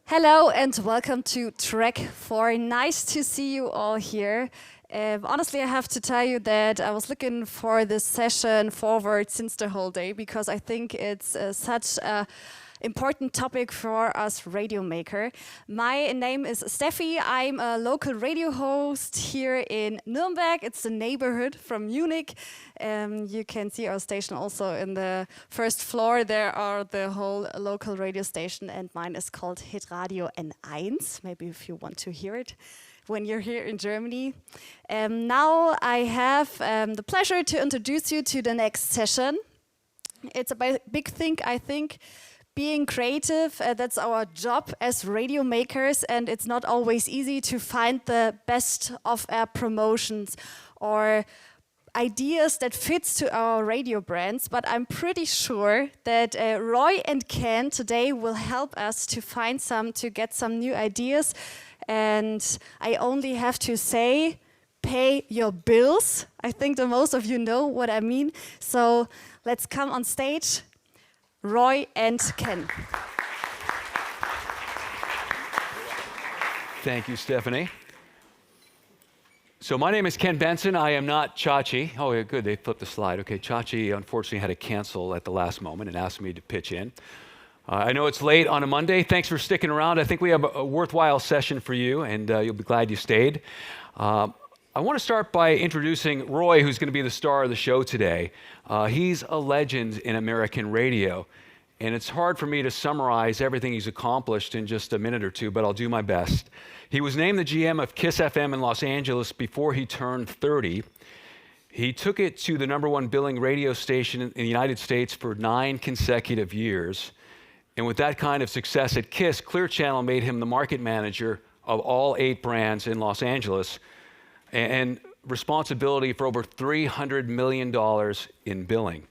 Hello and welcome to Track 4. Nice to see you all here. Honestly, I have to tell you that I was looking for this session forward since the whole day because I think it's such an important topic for us radio maker. My name is Steffi. I'm a local radio host here in Nuremberg. It's the neighborhood from Munich. You can see our station also in the first floor. There are the whole local radio station, and mine is called Hitradio N1. Maybe if you want to hear it when you're here in Germany. Now I have the pleasure to introduce you to the next session. It's a big thing, I think. Being creative, that's our job as radio makers, and it's not always easy to find the best of our promotions or ideas that fits to our radio brands, but I'm pretty sure that Roy and Ken today will help us to get some new ideas. And I only have to say, pay your bills. I think that most of you know what I mean. So let's come on stage, Roy and Ken. Thank you, Stephanie. So my name is Ken Benson. I am not Chaci. Oh, yeah, good, they flipped the slide. Okay, Chaci unfortunately had to cancel at the last moment and asked me to pitch in. I know it's late on a Monday. Thanks for sticking around. I think we have a worthwhile session for you, and you'll be glad you stayed. I want to start by introducing Roy, who's going to be the star of the show today. He's a legend in American radio, and it's hard for me to summarize everything he's accomplished in just a minute or two, but I'll do my best. He was named the GM of KISS FM in Los Angeles before he turned 30. He took it to the #1 billing radio station in the United States for 9 consecutive years. And with that kind of success at KISS, Clear Channel made him the market manager of all 8 brands in Los Angeles and responsibility for over $300 million in billing.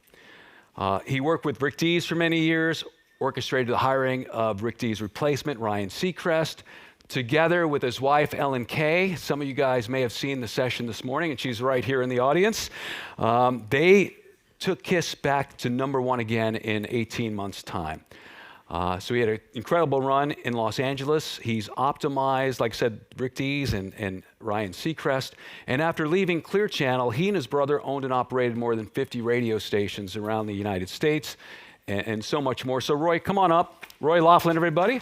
He worked with Rick Dees for many years, orchestrated the hiring of Rick Dees' replacement, Ryan Seacrest, together with his wife, Ellen Kay. Some of you guys may have seen the session this morning, and she's right here in the audience. They took KISS back to #1 again in 18 months' time. So he had an incredible run in Los Angeles. He's optimized, like I said, Rick Dees and Ryan Seacrest. And after leaving Clear Channel, he and his brother owned and operated more than 50 radio stations around the United States and so much more. So Roy, come on up. Roy Laughlin, everybody.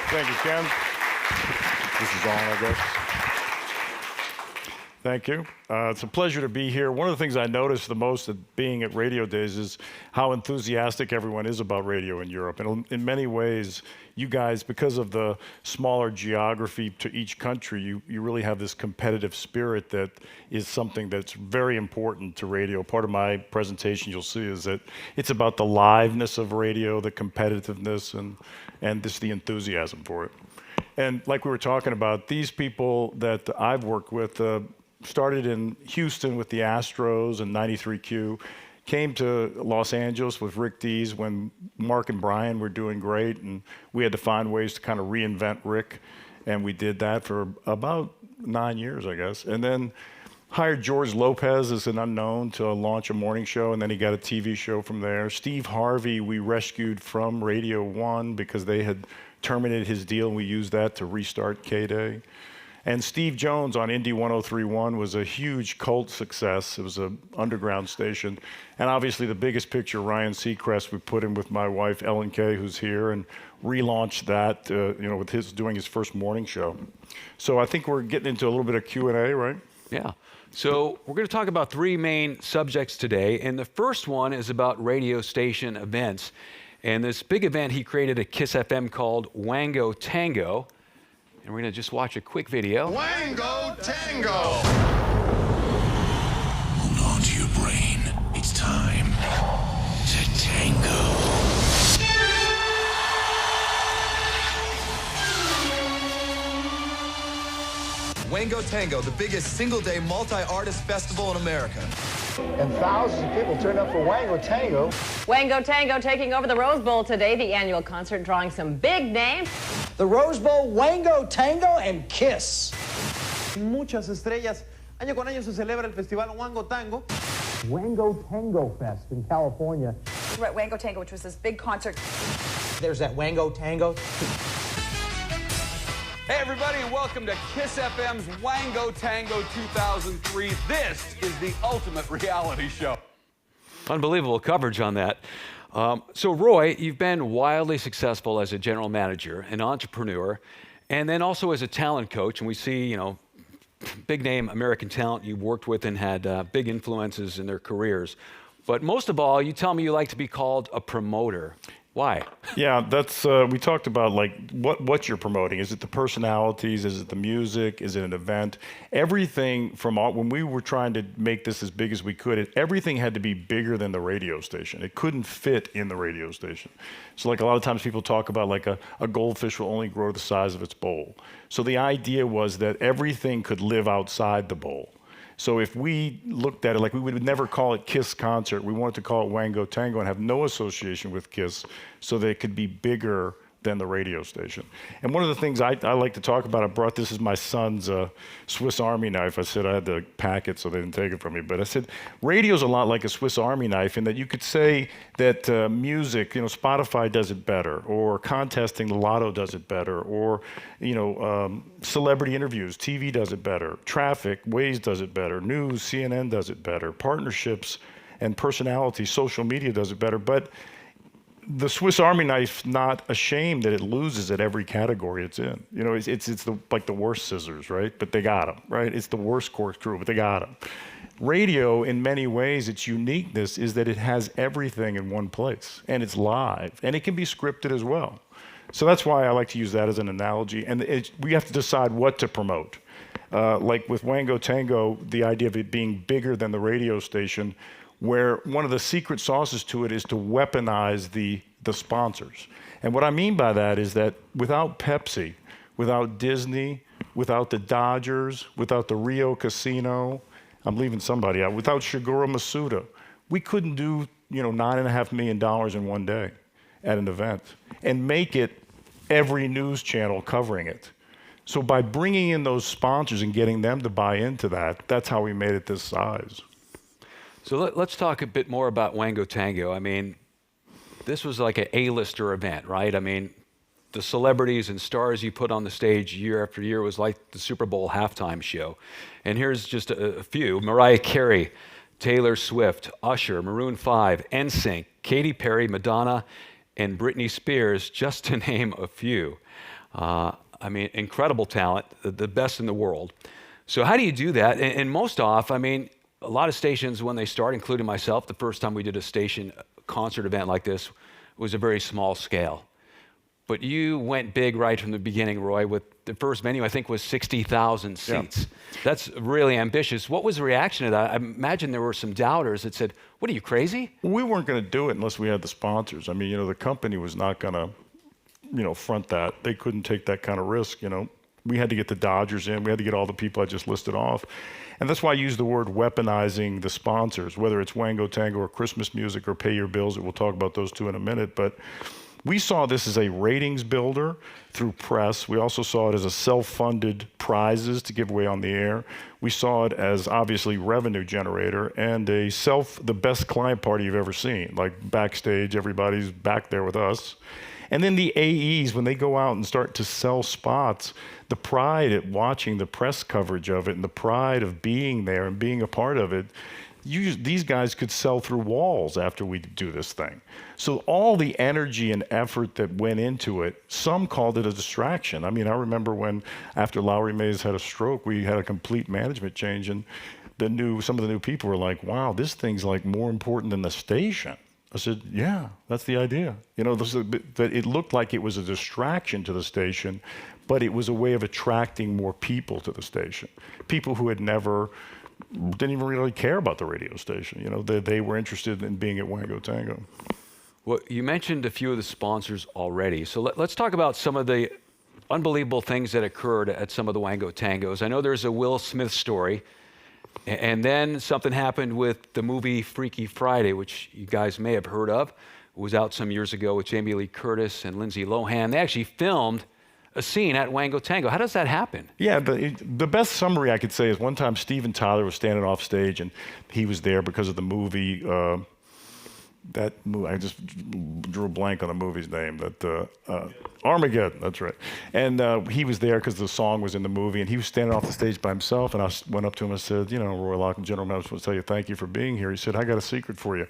Thank you, Ken. This is on, I guess. Thank you. It's a pleasure to be here. One of the things I noticed the most at being at Radio Days is how enthusiastic everyone is about radio in Europe. And in many ways, you guys, because of the smaller geography to each country, you really have this competitive spirit that is something that's very important to radio. Part of my presentation you'll see is that it's about the liveness of radio, the competitiveness, and the enthusiasm for it. And like we were talking about, these people that I've worked with, started in Houston with the Astros and 93Q, came to Los Angeles with Rick Dees when Mark and Brian were doing great, and we had to find ways to kind of reinvent Rick, and we did that for about 9 years, I guess. And then hired George Lopez as an unknown to launch a morning show, and then he got a TV show from there. Steve Harvey we rescued from Radio 1 because they had terminated his deal, and we used that to restart K-Day. And Steve Jones on Indy 103.1 was a huge cult success. It was an underground station. And obviously the biggest picture, Ryan Seacrest, we put in with my wife, Ellen Kay, who's here, and relaunched that, with doing his first morning show. So I think we're getting into a little bit of Q&A, right? Yeah. So we're going to talk about 3 main subjects today. And the first one is about radio station events. And this big event he created at KISS FM called Wango Tango. And we're going to just watch a quick video. Wango Tango! Hold on to your brain. It's time to tango. Wango Tango, the biggest single-day multi-artist festival in America. And thousands of people turned up for Wango Tango. Wango Tango taking over the Rose Bowl today, the annual concert drawing some big names. The Rose Bowl, Wango Tango, and KISS. Muchas estrellas. Año con año se celebra el festival Wango Tango. Wango Tango Fest in California. We're at Wango Tango, which was this big concert. There's that Wango Tango. Hey everybody, welcome to Kiss FM's Wango Tango 2003. This is the ultimate reality show. Unbelievable coverage on that. So Roy, you've been wildly successful as a general manager, an entrepreneur, and then also as a talent coach. And we see, you know, big name American talent you've worked with and had big influences in their careers. But most of all, you tell me you like to be called a promoter. Why? Yeah, that's we talked about like what you're promoting. Is it the personalities? Is it the music? Is it an event? Everything from all, when we were trying to make this as big as we could, everything had to be bigger than the radio station. It couldn't fit in the radio station. So like a lot of times people talk about like a goldfish will only grow the size of its bowl. So the idea was that everything could live outside the bowl. So if we looked at it, like we would never call it Kiss Concert, we wanted to call it Wango Tango and have no association with Kiss so that it could be bigger than the radio station. And one of the things I like to talk about, I brought this as my son's Swiss Army knife. I said I had to pack it so they didn't take it from me. But I said, radio's a lot like a Swiss Army knife in that you could say that music, you know, Spotify does it better, or contesting the lotto does it better, or, you know, celebrity interviews, TV does it better, traffic, Waze does it better, news, CNN does it better, partnerships and personality, social media does it better. But the Swiss Army knife's not ashamed that it loses at every category it's in. You know, it's like the worst scissors, right? But they got them, right? It's the worst corkscrew, but they got them. Radio, in many ways, its uniqueness is that it has everything in one place, and it's live, and it can be scripted as well. So that's why I like to use that as an analogy. And we have to decide what to promote. Like with Wango Tango, the idea of it being bigger than the radio station, where one of the secret sauces to it is to weaponize the sponsors. And what I mean by that is that without Pepsi, without Disney, without the Dodgers, without the Rio Casino, I'm leaving somebody out, without Shiguro Masuda, we couldn't do, you know, $9.5 million in one day at an event and make it every news channel covering it. So by bringing in those sponsors and getting them to buy into that, that's how we made it this size. So let's talk a bit more about Wango Tango. I mean, this was like an A-lister event, right? I mean, the celebrities and stars you put on the stage year after year was like the Super Bowl halftime show. And here's just a few: Mariah Carey, Taylor Swift, Usher, Maroon 5, NSYNC, Katy Perry, Madonna, and Britney Spears, just to name a few. I mean, incredible talent, the best in the world. So how do you do that? And most off, I mean, a lot of stations, when they start, including myself, the first time we did a station concert event like this was a very small scale. But you went big right from the beginning, Roy, with the first venue, I think, was 60,000 seats. Yeah. That's really ambitious. What was the reaction to that? I imagine there were some doubters that said, what are you, crazy? We weren't going to do it unless we had the sponsors. I mean, you know, the company was not going to, you know, front that. They couldn't take that kind of risk, you know. We had to get the Dodgers in. We had to get all the people I just listed off. And that's why I use the word weaponizing the sponsors, whether it's Wango Tango or Christmas Music or Pay Your Bills. We'll talk about those two in a minute. But we saw this as a ratings builder through press. We also saw it as a self-funded prizes to give away on the air. We saw it as obviously revenue generator and the best client party you've ever seen. Like backstage, everybody's back there with us. And then the AEs, when they go out and start to sell spots, the pride at watching the press coverage of it and the pride of being there and being a part of it, these guys could sell through walls after we do this thing. So all the energy and effort that went into it, some called it a distraction. I mean, I remember when after Lowry Mays had a stroke, we had a complete management change, and some of the new people were like, wow, this thing's like more important than the station. I said, yeah, that's the idea. You know, that it looked like it was a distraction to the station, but it was a way of attracting more people to the station. People who didn't even really care about the radio station. You know, they were interested in being at Wango Tango. Well, you mentioned a few of the sponsors already. So let's talk about some of the unbelievable things that occurred at some of the Wango Tangos. I know there's a Will Smith story. And then something happened with the movie Freaky Friday, which you guys may have heard of. It was out some years ago with Jamie Lee Curtis and Lindsay Lohan. They actually filmed a scene at Wango Tango. How does that happen? Yeah, the best summary I could say is one time Steven Tyler was standing off stage, and he was there because of the movie that movie, I just drew a blank on the movie's name. Armageddon, that's right. And he was there because the song was in the movie, and he was standing off the stage by himself, and I went up to him and said, you know, Roy Laughlin, General Manager, I just want to tell you thank you for being here. He said, I got a secret for you.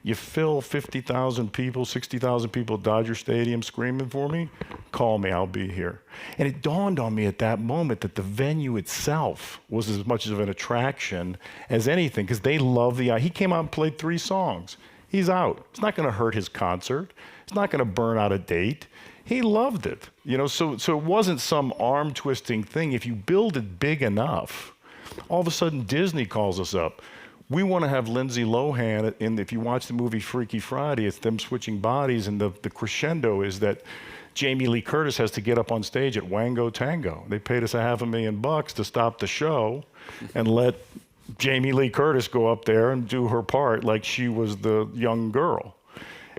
You fill 50,000 people, 60,000 people at Dodger Stadium screaming for me, call me, I'll be here. And it dawned on me at that moment that the venue itself was as much of an attraction as anything, because they love he came out and played 3 songs. He's out. It's not going to hurt his concert. It's not going to burn out a date. He loved it, you know. So it wasn't some arm twisting thing. If you build it big enough, all of a sudden Disney calls us up. We want to have Lindsay Lohan if you watch the movie Freaky Friday, it's them switching bodies, and the crescendo is that Jamie Lee Curtis has to get up on stage at Wango Tango. They paid us $500,000 to stop the show and let Jamie Lee Curtis go up there and do her part like she was the young girl.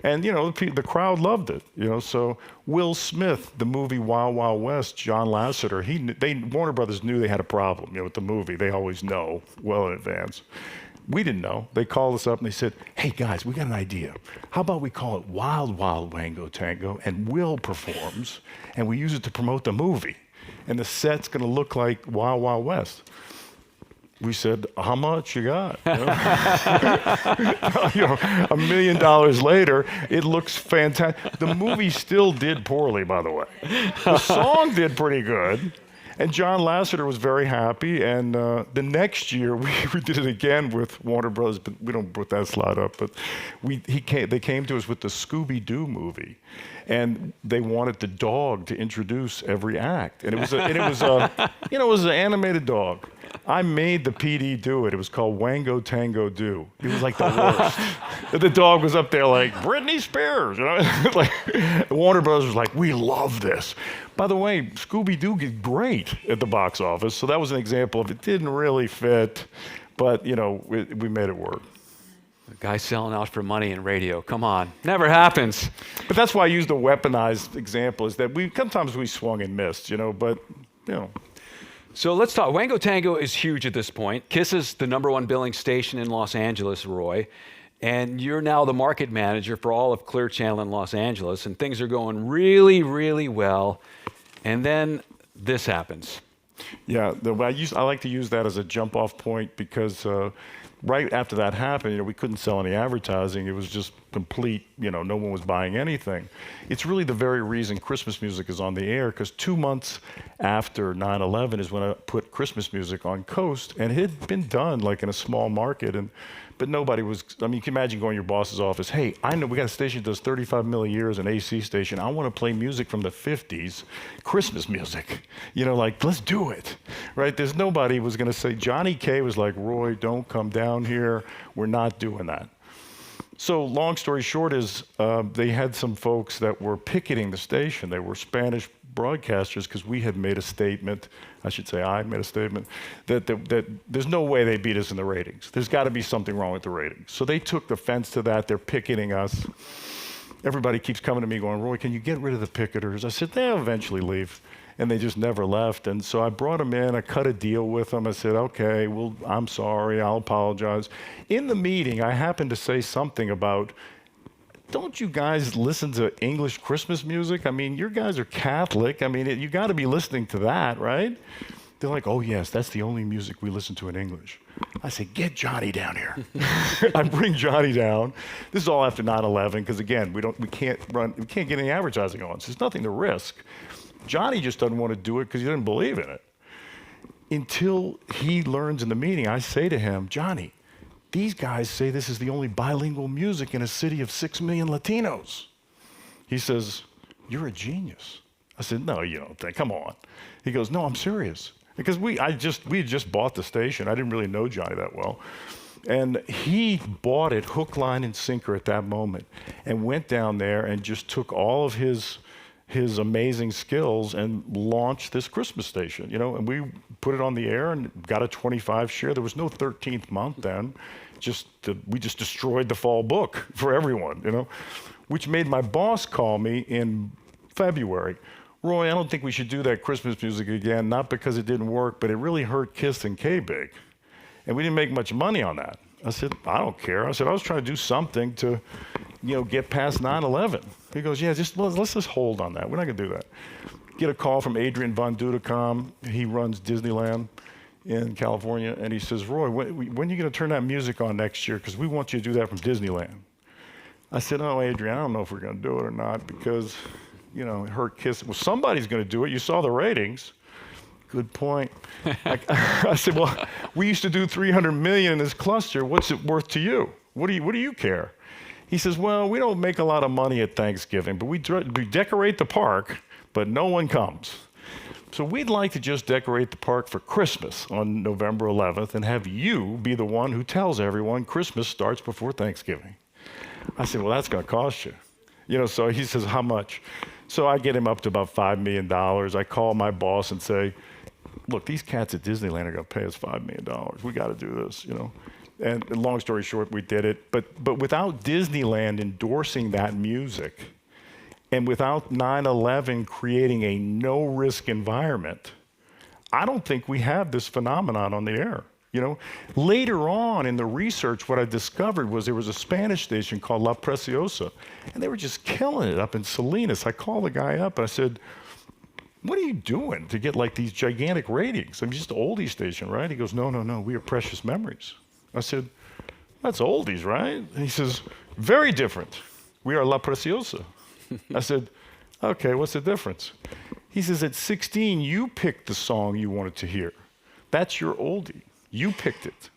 And, you know, the crowd loved it, you know. So Will Smith, the movie Wild Wild West, John Lasseter, Warner Brothers knew they had a problem, you know, with the movie. They always know well in advance. We didn't know. They called us up and they said, hey guys, we got an idea. How about we call it Wild Wild Wango Tango, and Will performs, and we use it to promote the movie. And the set's gonna look like Wild Wild West. We said, how much you got? You know? You know, $1 million later, it looks fantastic. The movie still did poorly, by the way. The song did pretty good. And John Lasseter was very happy, and the next year we did it again with Warner Brothers, but we don't put that slide up. But they came to us with the Scooby-Doo movie, and they wanted the dog to introduce every act, and it was an animated dog. I made the PD do it. It was called Wango Tango Do. It was like the worst. The dog was up there like Britney Spears, you know. Like Warner Brothers was like, we love this. By the way, Scooby-Doo did great at the box office, so that was an example of it didn't really fit, but you know, we made it work. The guy selling out for money in radio. Come on, never happens. But that's why I used a weaponized example. Is that sometimes we swung and missed, you know. But you know. So let's talk. Wango Tango is huge at this point. KISS is the #1 billing station in Los Angeles, Roy. And you're now the market manager for all of Clear Channel in Los Angeles. And things are going really, really well. And then this happens. Yeah, I like to use that as a jump-off point because right after that happened, you know, we couldn't sell any advertising. It was just complete, you know, no one was buying anything. It's really the very reason Christmas music is on the air, because 2 months after 9/11 is when I put Christmas music on Coast, and it had been done like in a small market, but nobody was, I mean, you can imagine going to your boss's office, hey, I know we got a station that does 35 million years, an AC station. I want to play music from the 50s, Christmas music. You know, like, let's do it, right? There's nobody was going to say, Johnny Kaye was like, Roy, don't come down here. We're not doing that. So long story short is they had some folks that were picketing the station. They were Spanish broadcasters because we had made a statement, I should say I made a statement, that there's no way they beat us in the ratings. There's got to be something wrong with the ratings. So they took offense to that. They're picketing us. Everybody keeps coming to me going, Roy, can you get rid of the picketers? I said, they'll eventually leave. And they just never left. And so I brought them in, I cut a deal with them. I said, okay, well, I'm sorry, I'll apologize. In the meeting, I happened to say something about, don't you guys listen to English Christmas music? I mean, you guys are Catholic. I mean, you got to be listening to that, right? They're like, oh, yes, that's the only music we listen to in English. I said, get Johnny down here. I bring Johnny down. This is all after 9/11, because again, we can't get any advertising on, so there's nothing to risk. Johnny just doesn't want to do it because he doesn't believe in it. Until he learns in the meeting, I say to him, Johnny, these guys say this is the only bilingual music in a city of 6 million Latinos. He says, you're a genius. I said, no, you don't think, come on. He goes, no, I'm serious. Because we had just bought the station. I didn't really know Johnny that well. And he bought it hook, line, and sinker at that moment and went down there and just took all of his amazing skills and launched this Christmas station, you know, and we put it on the air and got a 25 share. There was no 13th month then. We just destroyed the fall book for everyone, you know, which made my boss call me in February. Roy, I don't think we should do that Christmas music again, not because it didn't work, but it really hurt KISS and K-Big. And we didn't make much money on that. I said, I don't care. I said, I was trying to do something to, get past 9/11. He goes, yeah, let's just hold on that. We're not going to do that. Get a call from Adrian von Dudekam. He runs Disneyland in California. And he says, Roy, when are you going to turn that music on next year? Because we want you to do that from Disneyland. I said, oh, Adrian, I don't know if we're going to do it or not because, it hurt Kiss. Well, somebody's going to do it. You saw the ratings. Good point. I said, well, we used to do 300 million in this cluster. What's it worth to you? What do you care? He says, well, we don't make a lot of money at Thanksgiving, but we decorate the park, but no one comes. So we'd like to just decorate the park for Christmas on November 11th and have you be the one who tells everyone Christmas starts before Thanksgiving. I said, well, that's going to cost you. So he says, how much? So I get him up to about $5 million. I call my boss and say, look, these cats at Disneyland are going to pay us $5 million. We got to do this, And long story short, we did it. But without Disneyland endorsing that music, and without 9/11 creating a no-risk environment, I don't think we have this phenomenon on the air. Later on in the research, what I discovered was there was a Spanish station called La Preciosa, and they were just killing it up in Salinas. I called the guy up and I said, what are you doing to get like these gigantic ratings? I'm just an oldie station, right? He goes, no, we are Precious Memories. I said, that's oldies, right? And he says, very different. We are La Preciosa. I said, okay, what's the difference? He says, at 16, you picked the song you wanted to hear. That's your oldie. You picked it.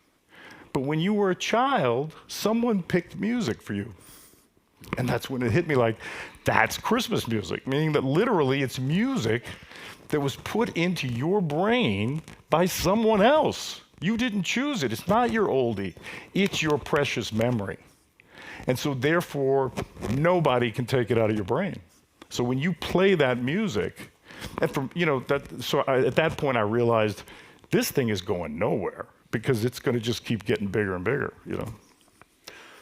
But when you were a child, someone picked music for you. And that's when it hit me like, that's Christmas music, meaning that literally it's music that was put into your brain by someone else. You didn't choose it. It's not your oldie. It's your precious memory. And so therefore, nobody can take it out of your brain. So when you play that music, and from, at that point I realized this thing is going nowhere because it's going to just keep getting bigger and bigger,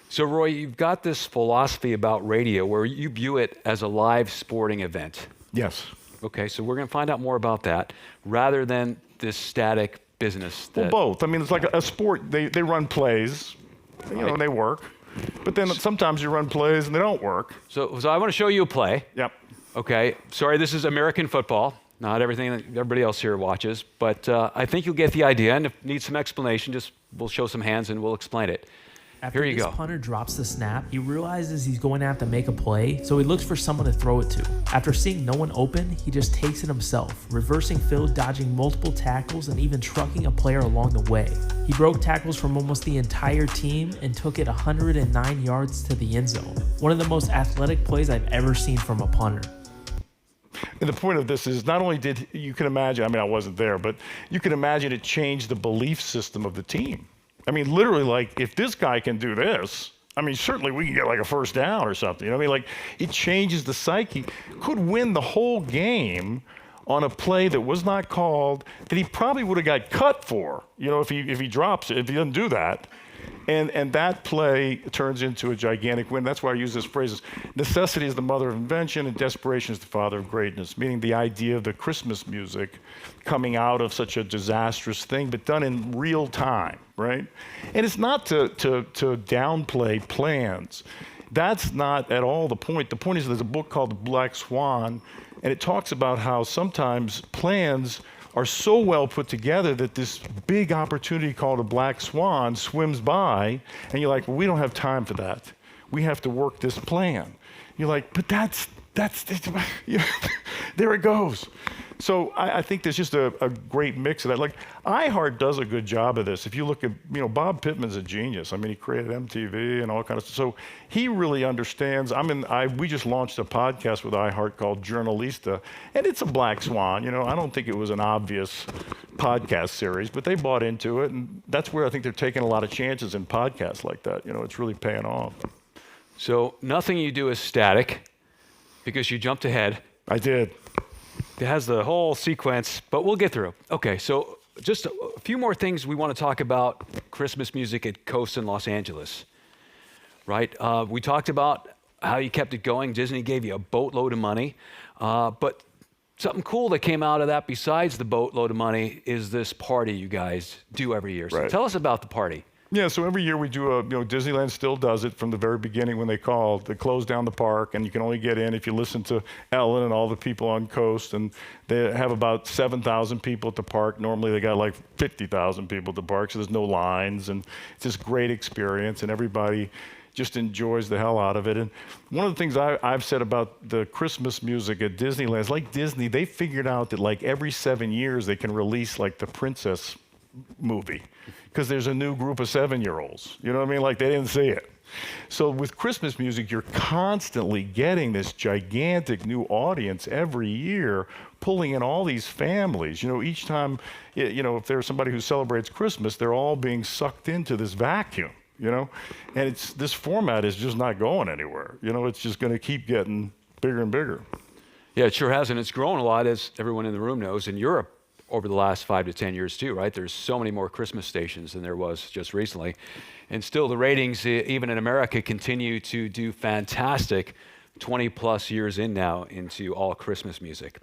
So Roy, you've got this philosophy about radio where you view it as a live sporting event. Yes. Okay, so we're going to find out more about that rather than this static business. Well, both. I mean, it's like a sport. They run plays, and they work. But then sometimes you run plays and they don't work. So I want to show you a play. Yep. Okay, sorry, this is American football. Not everything that everybody else here watches, but I think you'll get the idea. And if you need some explanation, we'll show some hands and we'll explain it. After Here you this go. punter drops the snap, he realizes he's going to have to make a play, so he looks for someone to throw it to. After seeing no one open, he just takes it himself, reversing field, dodging multiple tackles, and even trucking a player along the way. He broke tackles from almost the entire team and took it 109 yards to the end zone. One of the most athletic plays I've ever seen from a punter. And the point of this is not only did you can imagine, I mean, I wasn't there, but you can imagine it changed the belief system of the team. I mean, literally, like, if this guy can do this, I mean, certainly we can get like a first down or something. I mean, like, it changes the psyche. Could win the whole game on a play that was not called, that he probably would have got cut for, if he drops it, if he doesn't do that. And that play turns into a gigantic win. That's why I use this phrase: necessity is the mother of invention and desperation is the father of greatness, meaning the idea of the Christmas music coming out of such a disastrous thing, but done in real time, right? And it's not to downplay plans. That's not at all the point. The point is there's a book called The Black Swan, and it talks about how sometimes plans are so well put together that this big opportunity called a black swan swims by, and you're like, well, we don't have time for that. We have to work this plan. You're like, but that's there it goes. So I think there's just a great mix of that. Like, iHeart does a good job of this. If you look at, Bob Pittman's a genius. I mean, he created MTV and all kinds of stuff. So he really understands. We just launched a podcast with iHeart called Journalista, and it's a black swan. I don't think it was an obvious podcast series, but they bought into it, and that's where I think they're taking a lot of chances in podcasts like that. It's really paying off. So nothing you do is static because you jumped ahead. I did. It has the whole sequence, but we'll get through. Okay, so just a few more things we want to talk about Christmas music at Coast in Los Angeles, right? We talked about how you kept it going. Disney gave you a boatload of money, but something cool that came out of that besides the boatload of money is this party you guys do every year. So Right. Tell us about the party. Yeah, so every year we do Disneyland still does it from the very beginning when they called. They close down the park, and you can only get in if you listen to Ellen and all the people on Coast. And they have about 7,000 people at the park. Normally they got like 50,000 people at the park, so there's no lines, and it's this great experience, and everybody just enjoys the hell out of it. And one of the things I've said about the Christmas music at Disneyland is, like Disney, they figured out that like every 7 years they can release like the princess movie, because there's a new group of 7-year-olds. You know what I mean? Like they didn't see it. So with Christmas music, you're constantly getting this gigantic new audience every year, pulling in all these families. Each time, if there's somebody who celebrates Christmas, they're all being sucked into this vacuum. And this format is just not going anywhere. It's just going to keep getting bigger and bigger. Yeah, it sure has, and it's grown a lot, as everyone in the room knows, in Europe over the last 5 to 10 years too, right? There's so many more Christmas stations than there was just recently. And still the ratings, even in America, continue to do fantastic 20 plus years in now into all Christmas music.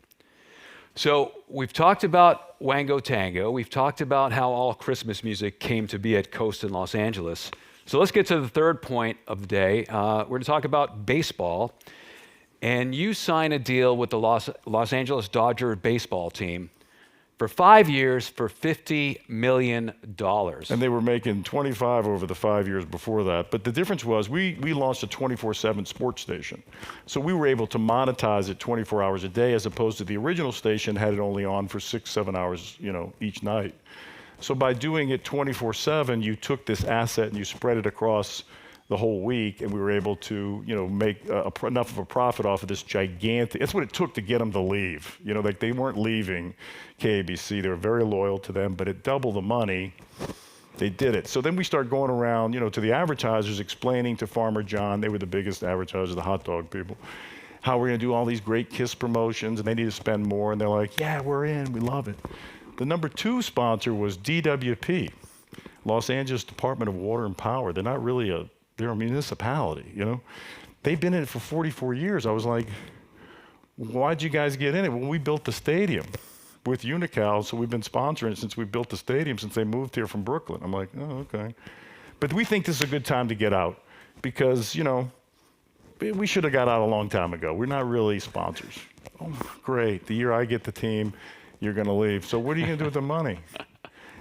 So we've talked about Wango Tango. We've talked about how all Christmas music came to be at Coast in Los Angeles. So let's get to the third point of the day. We're going to talk about baseball. And you sign a deal with the Los Angeles Dodger baseball team for 5 years for $50 million. And they were making 25 over the 5 years before that. But the difference was we launched a 24/7 sports station. So we were able to monetize it 24 hours a day, as opposed to the original station had it only on for 6-7 hours, each night. So by doing it 24/7, you took this asset and you spread it across the whole week, and we were able to, make enough of a profit off of this gigantic. That's what it took to get them to leave. Like they weren't leaving KABC. They were very loyal to them, but at double the money, they did it. So then we started going around, to the advertisers, explaining to Farmer John, they were the biggest advertisers, the hot dog people, how we're going to do all these great KISS promotions, and they need to spend more. And they're like, yeah, we're in. We love it. The number 2 sponsor was DWP, Los Angeles Department of Water and Power. They're not really they're a municipality, They've been in it for 44 years. I was like, why'd you guys get in it? Well, we built the stadium with Unical, so we've been sponsoring it since we built the stadium, since they moved here from Brooklyn. I'm like, oh, okay. But we think this is a good time to get out because, we should have got out a long time ago. We're not really sponsors. Oh, great. The year I get the team, you're going to leave. So what are you going to do with the money?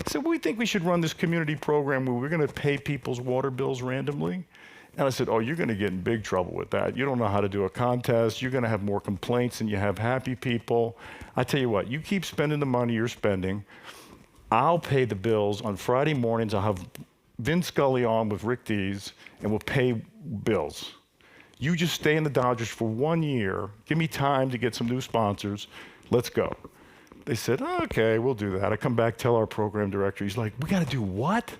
So we think we should run this community program where we're going to pay people's water bills randomly. And I said, oh, you're going to get in big trouble with that. You don't know how to do a contest. You're going to have more complaints than you have happy people. I tell you what, you keep spending the money you're spending. I'll pay the bills. On Friday mornings, I'll have Vin Scully on with Rick Dees, and we'll pay bills. You just stay in the Dodgers for 1 year. Give me time to get some new sponsors. Let's go. They said, oh, okay, we'll do that. I come back, tell our program director. He's like, we got to do what?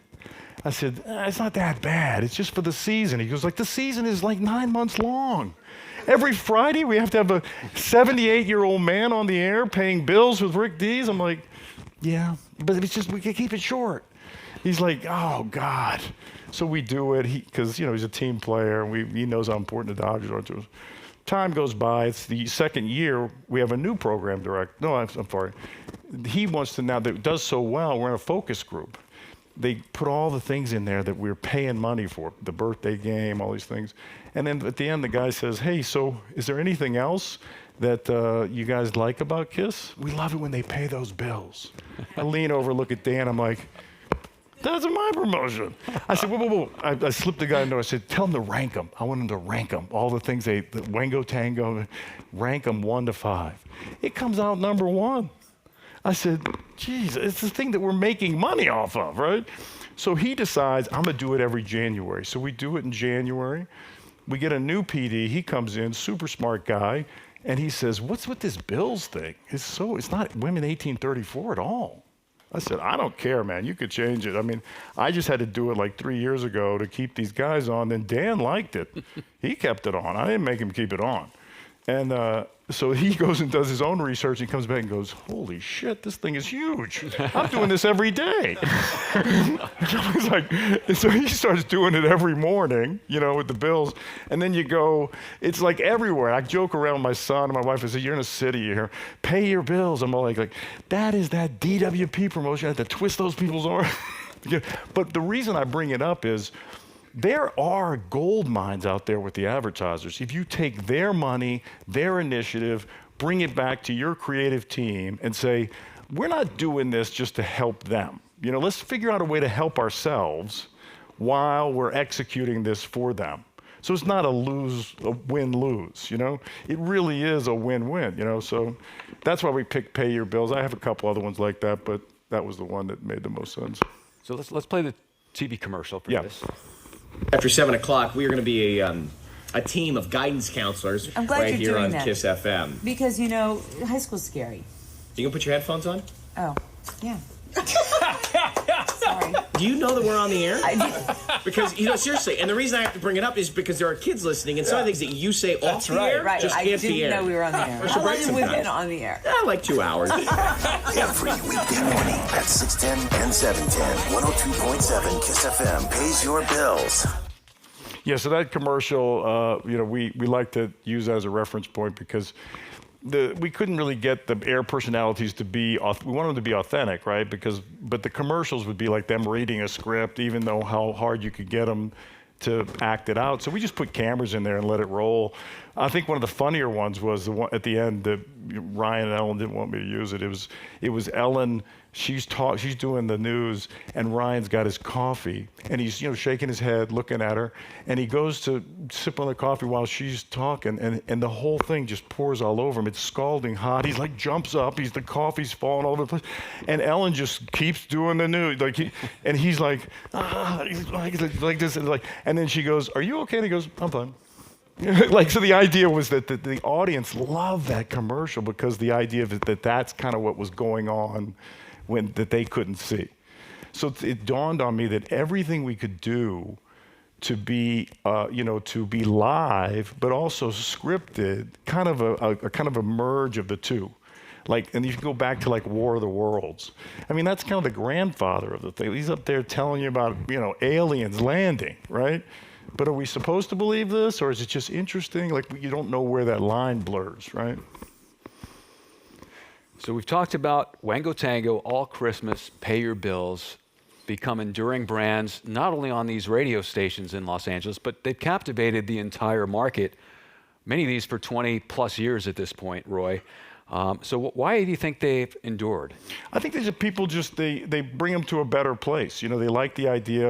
I said, it's not that bad. It's just for the season. He goes, the season is like 9 months long. Every Friday we have to have a 78-year-old man on the air paying bills with Rick Dees. I'm like, yeah, but it's just we can keep it short. He's like, oh, God. So we do it because, he's a team player. And he knows how important the Dodgers are to us. Time goes by. It's the second year. We have a new program director. No, I'm sorry. He wants to now that it does so well. We're in a focus group. They put all the things in there that we're paying money for, the birthday game, all these things. And then at the end, the guy says, hey, so is there anything else that you guys like about KISS? We love it when they pay those bills. I lean over, look at Dan. I'm like, that's my promotion. I said, whoa. I slipped the guy a note. I said, tell him to rank them. I want him to rank them. All the things the Wango Tango, rank them 1 to 5. It comes out number 1. I said, geez, it's the thing that we're making money off of, right? So he decides, I'm going to do it every January. So we do it in January. We get a new PD. He comes in, super smart guy, and he says, what's with this bills thing? It's not Women 1834 at all. I said, I don't care, man. You could change it. I mean, I just had to do it like 3 years ago to keep these guys on. Then Dan liked it. He kept it on. I didn't make him keep it on. And so he goes and does his own research and comes back and goes, holy shit, this thing is huge. I'm doing this every day. He's like, and so he starts doing it every morning, with the bills. And then you go, it's like everywhere. I joke around with my son and my wife. I say, you're in a city here. Pay your bills. I'm all like that is that DWP promotion. I have to twist those people's arms. But the reason I bring it up is there are gold mines out there with the advertisers. If you take their money, their initiative, bring it back to your creative team and say, we're not doing this just to help them. Let's figure out a way to help ourselves while we're executing this for them. So it's not a win-lose, It really is a win-win, So that's why we picked Pay Your Bills. I have a couple other ones like that, but that was the one that made the most sense. So let's play the TV commercial for this. After 7 o'clock, we are going to be a team of guidance counselors I'm glad right you're here doing on that. KISS FM. Because, high school's scary. You going to put your headphones on? Oh, yeah. Sorry. Do you know that we're on the air? I do. Because, seriously, and the reason I have to bring it up is because there are kids listening, and some of the things that you say off the air Right, just I can't be didn't aired. know we were on the air. How long have we been on the air? Like 2 hours. Every weekday morning at 6:10 and 7:10, 102.7 KISS FM pays your bills. Yeah, so that commercial, we like to use that as a reference point because we couldn't really get the air personalities to be, we wanted them to be authentic, right? But the commercials would be like them reading a script, even though how hard you could get them to act it out. So we just put cameras in there and let it roll. I think one of the funnier ones was the one at the end that Ryan and Ellen didn't want me to use it. It was Ellen. She's doing the news, and Ryan's got his coffee, and he's shaking his head, looking at her, and he goes to sip on the coffee while she's talking, and the whole thing just pours all over him. It's scalding hot. He's like jumps up. The coffee's falling all over the place, and Ellen just keeps doing the news, he's like this, and then she goes, "Are you okay?" And he goes, "I'm fine." So the idea was that the audience loved that commercial because the idea of it, that's kind of what was going on that they couldn't see. So it dawned on me that everything we could do to be live, but also scripted, kind of a merge of the two. And you can go back to War of the Worlds. I mean, that's kind of the grandfather of the thing. He's up there telling you about, aliens landing, right? But are we supposed to believe this, or is it just interesting? You don't know where that line blurs, right? So we've talked about Wango Tango, All Christmas, Pay Your Bills, become enduring brands, not only on these radio stations in Los Angeles, but they've captivated the entire market, many of these for 20 plus years at this point, Roy. So why do you think they've endured? I think these are people they bring them to a better place. They like the idea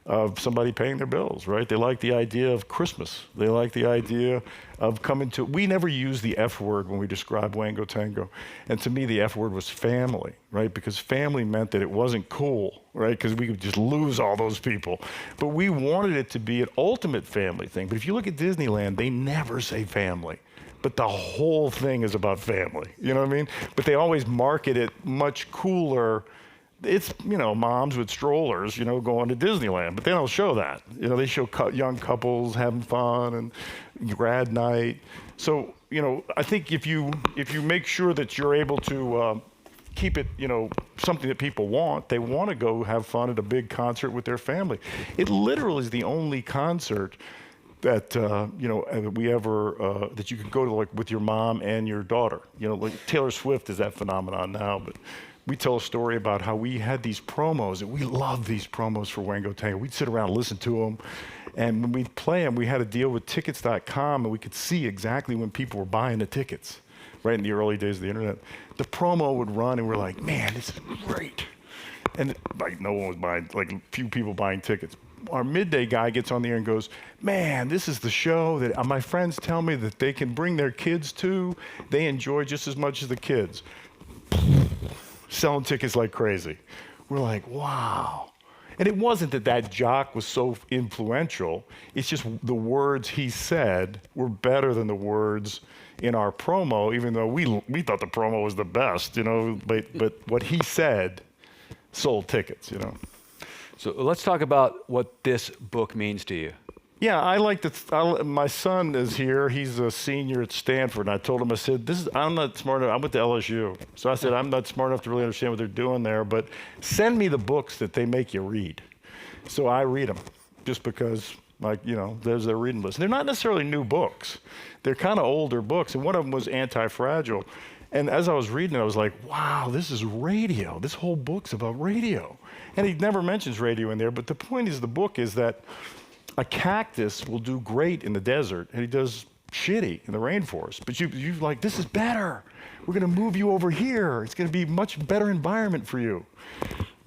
of somebody paying their bills, right? They like the idea of Christmas. They like the idea of we never use the F word when we describe Wango Tango. And to me, the F word was family, right? Because family meant that it wasn't cool, right? Because we could just lose all those people. But we wanted it to be an ultimate family thing. But if you look at Disneyland, they never say family. But the whole thing is about family, you know what I mean? But they always market it much cooler. It's, moms with strollers, going to Disneyland, but they don't show that. They show young couples having fun and grad night. So, I think if you make sure that you're able to keep it, something that people want, they want to go have fun at a big concert with their family. It literally is the only concert that we ever that you could go to with your mom and your daughter. Taylor Swift is that phenomenon now, but we tell a story about how we had these promos, and we loved these promos for Wango Tango. We'd sit around and listen to them, and when we'd play them, we had a deal with tickets.com, and we could see exactly when people were buying the tickets, right in the early days of the internet. The promo would run, and we're like, man, this is great. And no one was buying, few people buying tickets. Our midday guy gets on the air and goes, man, this is the show that my friends tell me that they can bring their kids to. They enjoy just as much as the kids. Selling tickets like crazy. We're like, wow. And it wasn't that jock was so influential. It's just the words he said were better than the words in our promo, even though we thought the promo was the best, but what he said sold tickets, So let's talk about what this book means to you. Yeah, I like that. My son is here. He's a senior at Stanford, and I told him, I said, I'm not smart enough. I went to LSU. So I said, I'm not smart enough to really understand what they're doing there, but send me the books that they make you read. So I read them just because, there's their reading list. They're not necessarily new books. They're kind of older books, and one of them was Anti-Fragile. And as I was reading it, I was like, wow, this is radio. This whole book's about radio. And he never mentions radio in there, but the point is the book is that a cactus will do great in the desert, and he does shitty in the rainforest. But you're like, this is better. We're going to move you over here. It's going to be a much better environment for you.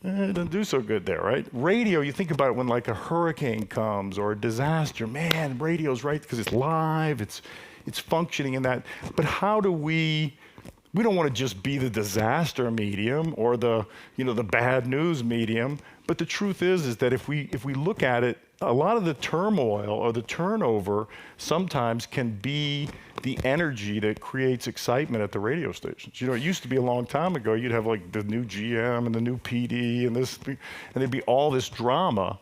It doesn't do so good there, right? Radio, you think about it when like a hurricane comes or a disaster. Man, radio's right because it's live. It's functioning in that. But how do we don't want to just be the disaster medium or the bad news medium. But the truth is that if we look at it, a lot of the turmoil or the turnover sometimes can be the energy that creates excitement at the radio stations. It used to be a long time ago, you'd have like the new GM and the new PD and there'd be all this drama.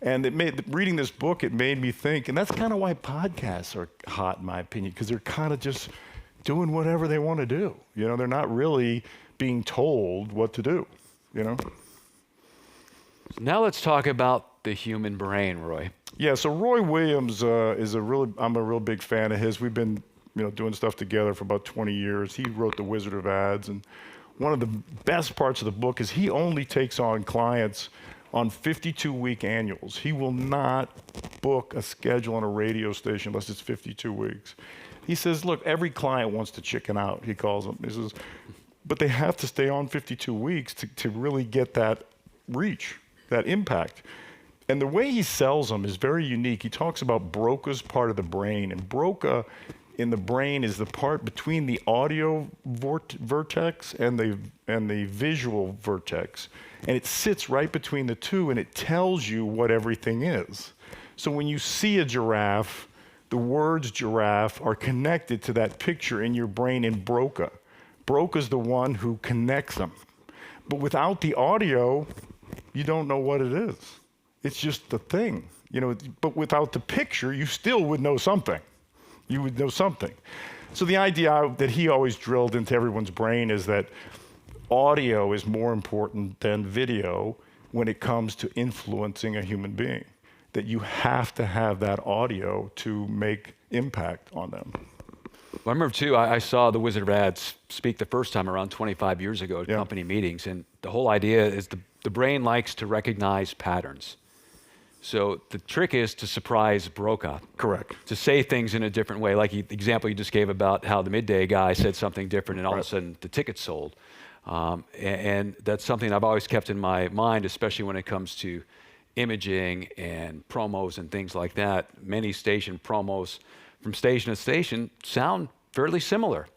And reading this book, it made me think, and that's kind of why podcasts are hot in my opinion, because they're kind of just doing whatever they want to do. They're not really being told what to do, Now let's talk about the human brain, Roy. Yeah, so Roy Williams I'm a real big fan of his. We've been, doing stuff together for about 20 years. He wrote The Wizard of Ads, and one of the best parts of the book is he only takes on clients on 52-week annuals. He will not book a schedule on a radio station unless it's 52 weeks. He says, look, every client wants to chicken out, he calls them. He says, but they have to stay on 52 weeks to really get that reach, that impact. And the way he sells them is very unique. He talks about Broca's part of the brain, and Broca in the brain is the part between the audio vertex and the visual vertex. And it sits right between the two, and it tells you what everything is. So when you see a giraffe, the words giraffe are connected to that picture in your brain in Broca. Broca's the one who connects them. But without the audio, you don't know what it is. It's just the thing, but without the picture, you still would know something. You would know something. So the idea that he always drilled into everyone's brain is that audio is more important than video when it comes to influencing a human being, that you have to have that audio to make impact on them. Well, I remember, too, I saw The Wizard of Ads speak the first time around 25 years ago at company meetings, and the whole idea is the brain likes to recognize patterns. So the trick is to surprise Broca. Correct. To say things in a different way, like the example you just gave about how the midday guy said something different and all of a sudden the ticket sold. And that's something I've always kept in my mind, especially when it comes to imaging and promos and things like that. Many station promos from station to station sound fairly similar.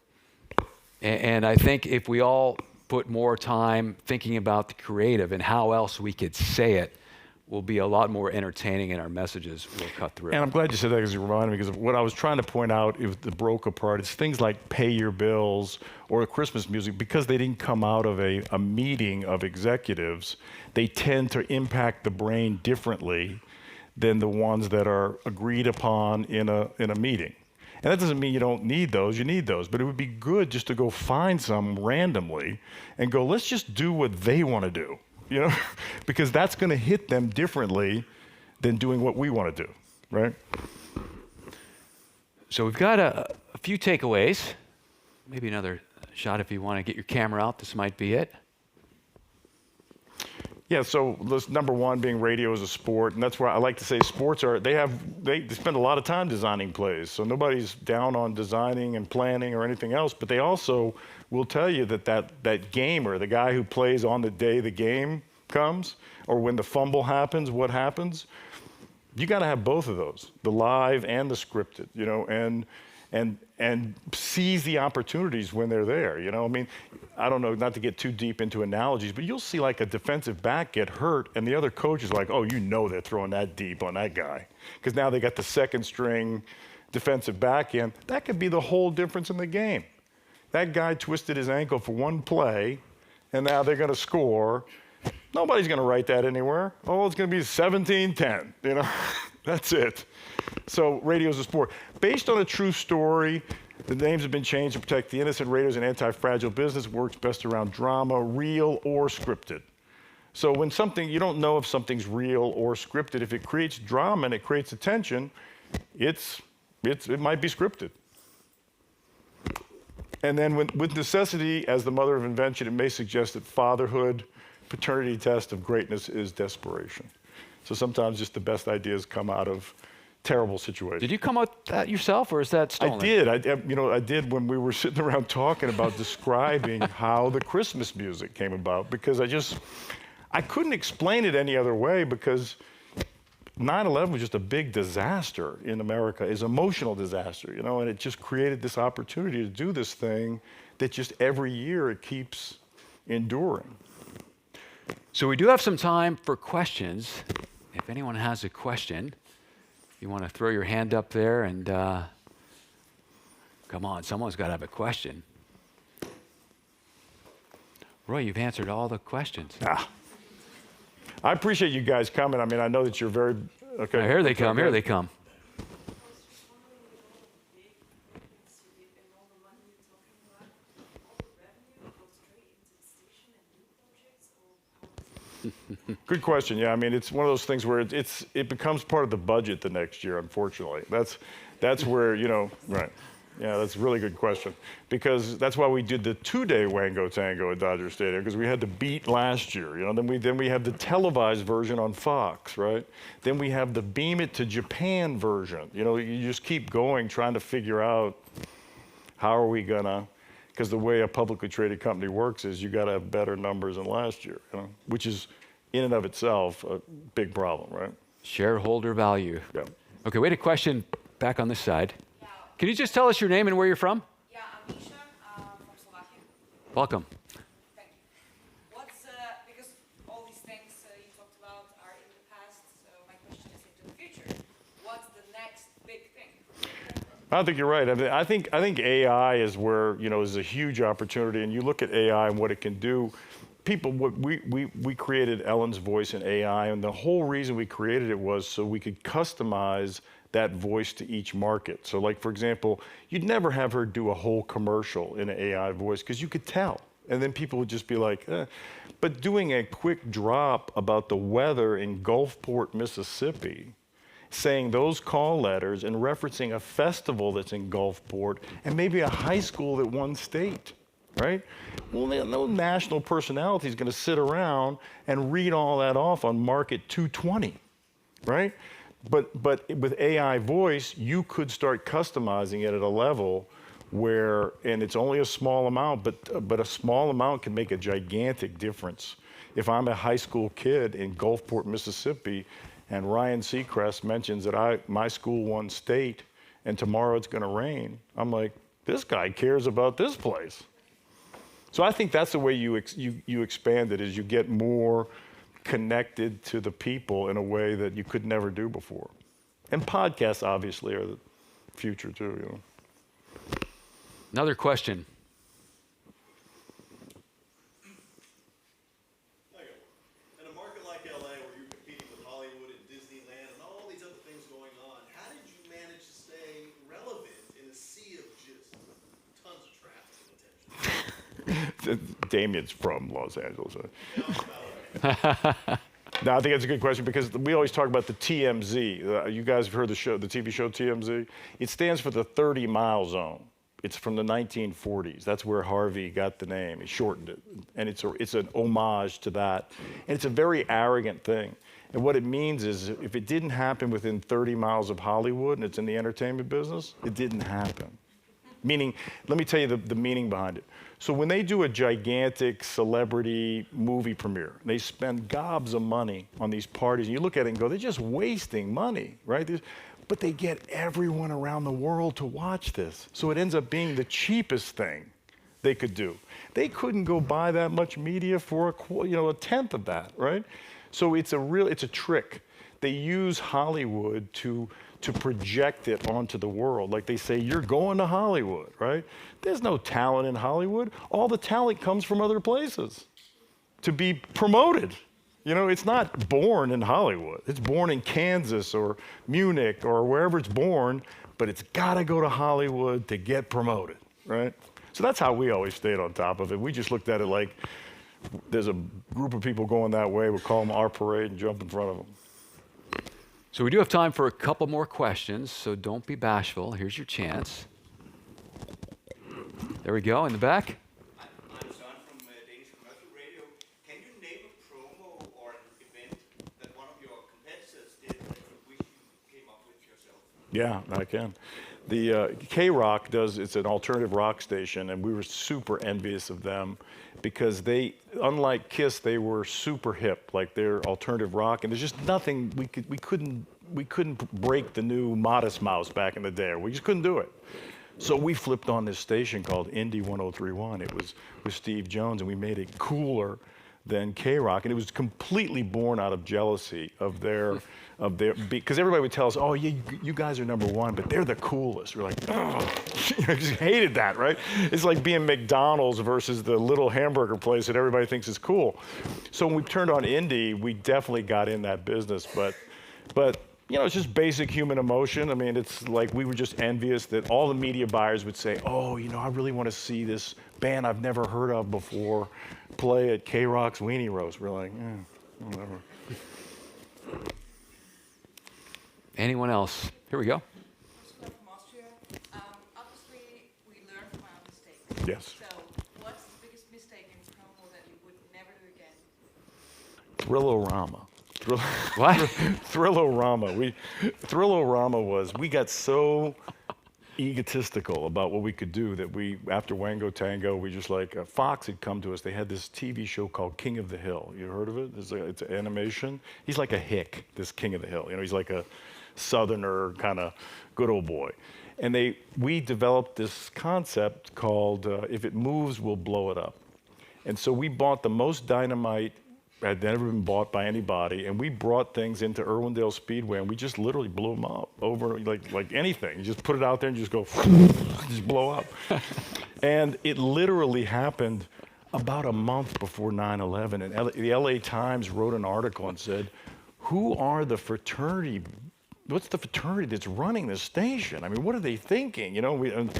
And I think if we all put more time thinking about the creative and how else we could say it, will be a lot more entertaining and our messages will cut through. And I'm glad you said that because you reminded me, because what I was trying to point out is the Broca part. It's things like pay your bills or Christmas music, because they didn't come out of a meeting of executives, they tend to impact the brain differently than the ones that are agreed upon in a meeting. And that doesn't mean you don't need those, you need those, but it would be good just to go find some randomly and go, let's just do what they want to do. Because that's going to hit them differently than doing what we want to do, right? So we've got a few takeaways. Maybe another shot if you want to get your camera out. This might be it. Yeah, so number one being radio is a sport, and that's where I like to say sports they spend a lot of time designing plays. So nobody's down on designing and planning or anything else, but they also will tell you that gamer, the guy who plays on the day the game comes, or when the fumble happens, what happens, you got to have both of those, the live and the scripted, and seize the opportunities when they're there. I mean, I don't know, not to get too deep into analogies, but you'll see like a defensive back get hurt and the other coach is like, oh, they're throwing that deep on that guy. Because now they got the second string defensive back in. That could be the whole difference in the game. That guy twisted his ankle for one play and now they're going to score. Nobody's going to write that anywhere. Oh, it's going to be 17-10, That's it. So radio's a sport. Based on a true story, the names have been changed to protect the innocent. Radio's an anti-fragile business, works best around drama, real or scripted. So when you don't know if something's real or scripted, if it creates drama and it creates attention, it might be scripted. And then with necessity as the mother of invention, it may suggest that fatherhood, paternity test of greatness is desperation. So sometimes just the best ideas come out of terrible situations. Did you come up with that yourself, or is that stolen? I did. I did when we were sitting around talking about describing how the Christmas music came about, because I couldn't explain it any other way, because 9/11 was just a big disaster in America, is emotional disaster, and it just created this opportunity to do this thing that just every year it keeps enduring. So we do have some time for questions. If anyone has a question, you want to throw your hand up there and come on, someone's got to have a question. Roy, you've answered all the questions. I appreciate you guys coming. I mean, I know that you're very, okay. Here they come, here they come. Good question. Yeah, I mean, it's one of those things where it becomes part of the budget the next year, unfortunately. That's where, right. Yeah, that's a really good question. Because that's why we did the 2-day Wango Tango at Dodger Stadium, because we had to beat last year. Then we have the televised version on Fox, right? Then we have the beam it to Japan version. You just keep going, trying to figure out how are we gonna, because the way a publicly traded company works is you got to have better numbers than last year, which is in and of itself a big problem, right? Shareholder value. Yeah. Okay, wait, a question back on this side. Can you just tell us your name and where you're from? Yeah, I'm Misha, from Slovakia. Welcome. Thank you. Because all these things you talked about are in the past, so my question is into the future. What's the next big thing? I think you're right. I think AI is where, is a huge opportunity, and you look at AI and what it can do. We created Ellen's voice in AI, and the whole reason we created it was so we could customize that voice to each market. So like, for example, you'd never have her do a whole commercial in an AI voice because you could tell. And then people would just be like, eh. But doing a quick drop about the weather in Gulfport, Mississippi, saying those call letters and referencing a festival that's in Gulfport and maybe a high school that won state, right? Well, no national personality is going to sit around and read all that off on market 220, right? But with AI voice, you could start customizing it at a level where, and it's only a small amount, but a small amount can make a gigantic difference. If I'm a high school kid in Gulfport, Mississippi, and Ryan Seacrest mentions that my school won state and tomorrow it's going to rain, I'm like, this guy cares about this place. So I think that's the way you expand it, is you get more connected to the people in a way that you could never do before. And podcasts obviously are the future too. Another question. In a market like LA, where you're competing with Hollywood and Disneyland and all these other things going on, how did you manage to stay relevant in a sea of just tons of traffic and attention? Damien's from Los Angeles. No, I think that's a good question, because we always talk about the TMZ. You guys have heard the TV show TMZ? It stands for the 30-mile zone. It's from the 1940s. That's where Harvey got the name. He shortened it. And it's an homage to that. And it's a very arrogant thing. And what it means is, if it didn't happen within 30 miles of Hollywood and it's in the entertainment business, it didn't happen. Meaning, let me tell you the meaning behind it. So when they do a gigantic celebrity movie premiere, they spend gobs of money on these parties, and you look at it and go, they're just wasting money, right? But they get everyone around the world to watch this. So it ends up being the cheapest thing they could do. They couldn't go buy that much media for a tenth of that, right? So it's a trick. They use Hollywood to project it onto the world. Like they say, you're going to Hollywood, right? There's no talent in Hollywood. All the talent comes from other places to be promoted. It's not born in Hollywood. It's born in Kansas or Munich or wherever it's born, but it's got to go to Hollywood to get promoted, right? So that's how we always stayed on top of it. We just looked at it like there's a group of people going that way. We'll call them our parade and jump in front of them. So we do have time for a couple more questions, so don't be bashful. Here's your chance. There we go, in the back. I'm Son from Danish Commercial Radio. Can you name a promo or an event that one of your competitors did that you wish you came up with yourself? Yeah, I can. The K-Rock it's an alternative rock station, and we were super envious of them because they, unlike Kiss, they were super hip, like they're alternative rock, and there's just nothing, we couldn't break the new Modest Mouse back in the day. We just couldn't do it. So we flipped on this station called Indie 1031. It was with Steve Jones, and we made it cooler than K-Rock, and it was completely born out of jealousy of their, because everybody would tell us, oh, yeah, you guys are number one, but they're the coolest. We're like, oh, I just hated that, right? It's like being McDonald's versus the little hamburger place that everybody thinks is cool. So when we turned on Indie, we definitely got in that business, but you know, it's just basic human emotion. I mean, it's like we were just envious that all the media buyers would say, oh, you know, I really want to see this band I've never heard of before play at K-Rock's Weenie Roast. We're like, whatever. Anyone else? Here we go. From Austria. Obviously, we learn from our mistakes. Yes. So, what's the biggest mistake in promo that you would never do again? Thrill-O-Rama. What? Thrill-O-Rama. Thrill-O-Rama was, we got so egotistical about what we could do that we, after Wango Tango, we just like, Fox had come to us. They had this TV show called King of the Hill. You heard of it? It's an animation. He's like a hick, this King of the Hill. You know, he's like a southerner kind of good old boy. And we developed this concept called, if it moves, we'll blow it up. And so we bought the most dynamite had never been bought by anybody, and we brought things into Irwindale Speedway, and we just literally blew them up over like anything. You just put it out there and you just go, just blow up. And it literally happened about a month before 9/11, and the LA Times wrote an article and said, who are the fraternity? What's the fraternity that's running this station? I mean, what are they thinking? You know, and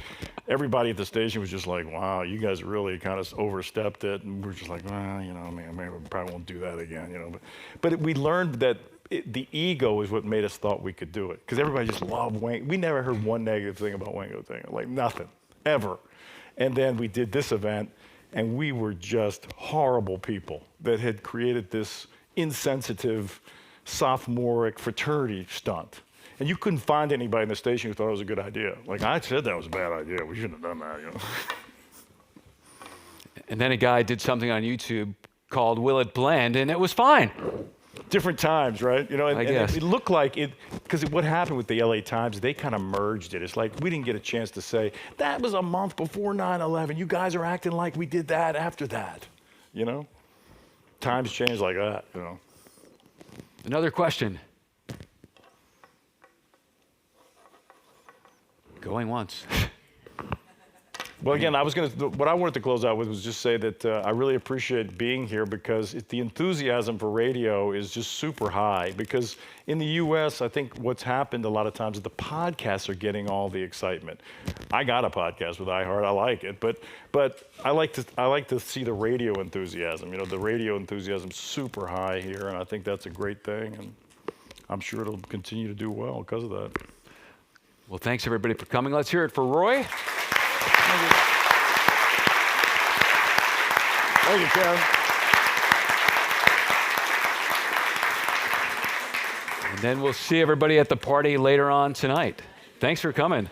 everybody at the station was just like, wow, you guys really kind of overstepped it. And we're just like, well, you know, maybe we probably won't do that again, you know. But we learned that the ego is what made us thought we could do it. Because everybody just loved Wango. We never heard one negative thing about Wango Tango, like nothing, ever. And then we did this event, and we were just horrible people that had created this insensitive, sophomoric fraternity stunt. And you couldn't find anybody in the station who thought it was a good idea. Like, I said that was a bad idea. We shouldn't have done that, you know. And then a guy did something on YouTube called Will It Blend, and it was fine. Different times, right? You know, I guess. it looked like it, because what happened with the LA Times, they kind of merged it. It's like we didn't get a chance to say, that was a month before 9/11. You guys are acting like we did that after that, you know? Times change like that, you know. Another question. Going once. Well, again, what I wanted to close out with was just say that I really appreciate being here because the enthusiasm for radio is just super high. Because in the U.S., I think what's happened a lot of times is the podcasts are getting all the excitement. I got a podcast with iHeart. I like it, but I like to see the radio enthusiasm. You know, the radio enthusiasm is super high here, and I think that's a great thing. And I'm sure it'll continue to do well because of that. Well, thanks everybody for coming. Let's hear it for Roy. Thank you, Karen. And then we'll see everybody at the party later on tonight. Thanks for coming.